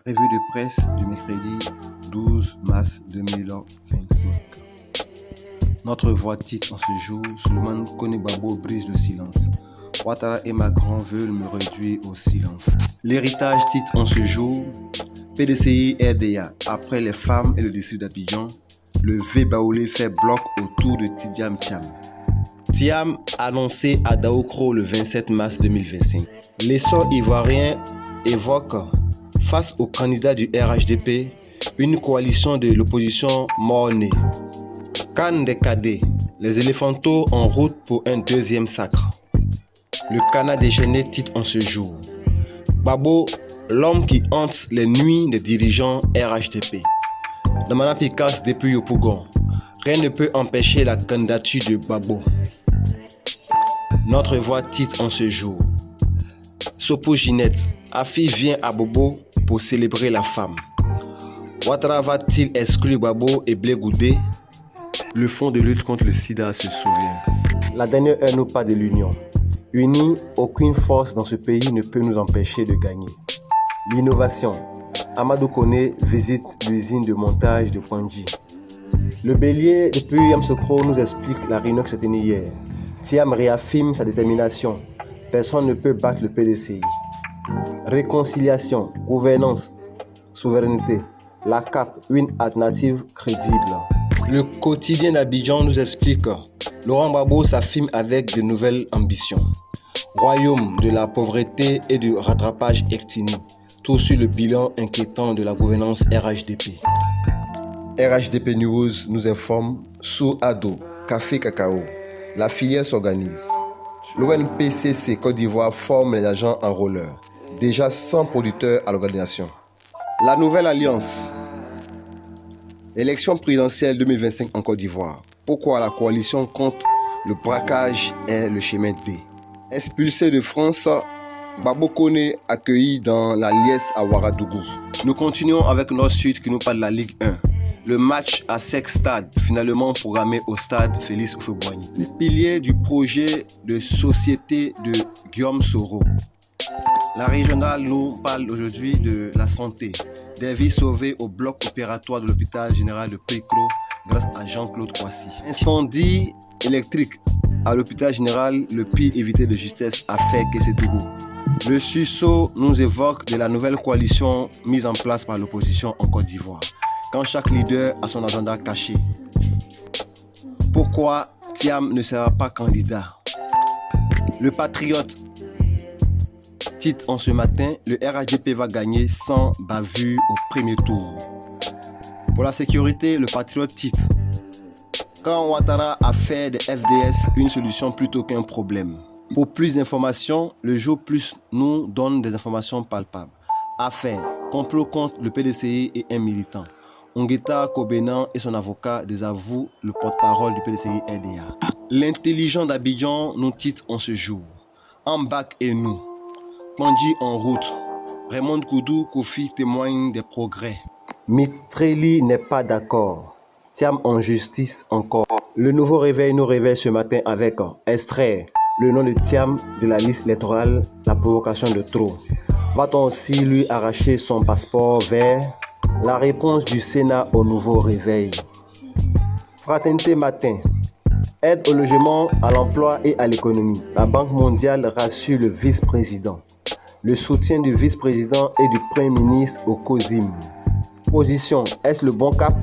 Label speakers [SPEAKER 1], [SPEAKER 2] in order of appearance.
[SPEAKER 1] Revue de presse du mercredi 12 mars 2025. Notre voix titre en ce jour, Souleymane Kone-Gbagbo brise le silence. Ouattara et Macron veulent me réduire au silence. L'héritage titre en ce jour, PDCI RDA. Après les femmes et le district d'Abidjan, le V Baoulé fait bloc autour de Tidiane Thiam. Thiam annoncé à Daoukro le 27 mars 2025. L'essor ivoirien évoque, face au candidat du RHDP, une coalition de l'opposition mort-née. Cannes des cadets, les éléphantaux en route pour un deuxième sacre. Le canard déchaîné titre en ce jour. Gbagbo, l'homme qui hante les nuits des dirigeants RHDP. Damana Picasse depuis Yopougon. Rien ne peut empêcher la candidature de Gbagbo. Notre voix titre en ce jour. Sopo Ginette, Afi vient à Bobo pour célébrer la femme. Ouattara va-t-il exclure Gbagbo et Blé Goudé? Le Fonds de lutte contre le sida se souvient. La dernière heure nous parle de l'union. Unis, aucune force dans ce pays ne peut nous empêcher de gagner. L'innovation. Amadou Kone visite l'usine de montage de Kwanji. Le bélier depuis Yamsokro nous explique la réunion qui s'est tenue hier. Thiam réaffirme sa détermination. Personne ne peut battre le PDCI. Réconciliation, gouvernance, souveraineté. La CAP, une alternative crédible. Le quotidien d'Abidjan nous explique. Laurent Gbagbo s'affirme avec de nouvelles ambitions. Royaume de la pauvreté et du rattrapage ethnique. Tout sur le bilan inquiétant de la gouvernance RHDP. RHDP News nous informe sous Ado, Café Cacao. La filière s'organise. L'ONPCC Côte d'Ivoire forme les agents enrôleurs. Déjà 100 producteurs à l'organisation. La nouvelle alliance. Élection présidentielle 2025 en Côte d'Ivoire. Pourquoi la coalition contre le braquage est le chemin D. Expulsé de France, Gbagbo Kone accueilli dans la liesse à Ouagadougou. Nous continuons avec notre suite qui nous parle de la Ligue 1. Le match à Sec Stade, finalement programmé au stade Félix Houphouët-Boigny. Le pilier du projet de société de Guillaume Soro. La régionale nous parle aujourd'hui de la santé. Des vies sauvées au bloc opératoire de l'hôpital général de Pécro grâce à Jean-Claude Kouassi. Incendie électrique à l'hôpital général, le pire évité de justesse a fait que c'est Togo. Le sursaut nous évoque de la nouvelle coalition mise en place par l'opposition en Côte d'Ivoire. Quand chaque leader a son agenda caché. Pourquoi Thiam ne sera pas candidat? Le patriote titre en ce matin, le RHDP va gagner sans bavure au premier tour. Pour la sécurité, le patriote titre. Quand Ouattara a fait des FDS une solution plutôt qu'un problème. Pour plus d'informations, le Jour Plus nous donne des informations palpables. Affaire, complot contre le PDCI et un militant. Ongueta Kobenan et son avocat désavouent le porte-parole du PDCI RDA. L'intelligent d'Abidjan nous titre en ce jour. Ambak et nous. Kwanji en route. Raymond Koudou Kofi témoigne des progrès. Mitreli n'est pas d'accord. Thiam en justice encore. Le nouveau réveil nous réveille ce matin avec extrait le nom de Thiam de la liste électorale, la provocation de trop. Va-t-on aussi lui arracher son passeport vert? La réponse du Sénat au nouveau réveil. Fraternité matin. Aide au logement, à l'emploi et à l'économie. La Banque mondiale rassure le vice-président. Le soutien du vice-président et du Premier ministre au COSIM. Position, est-ce le bon cap?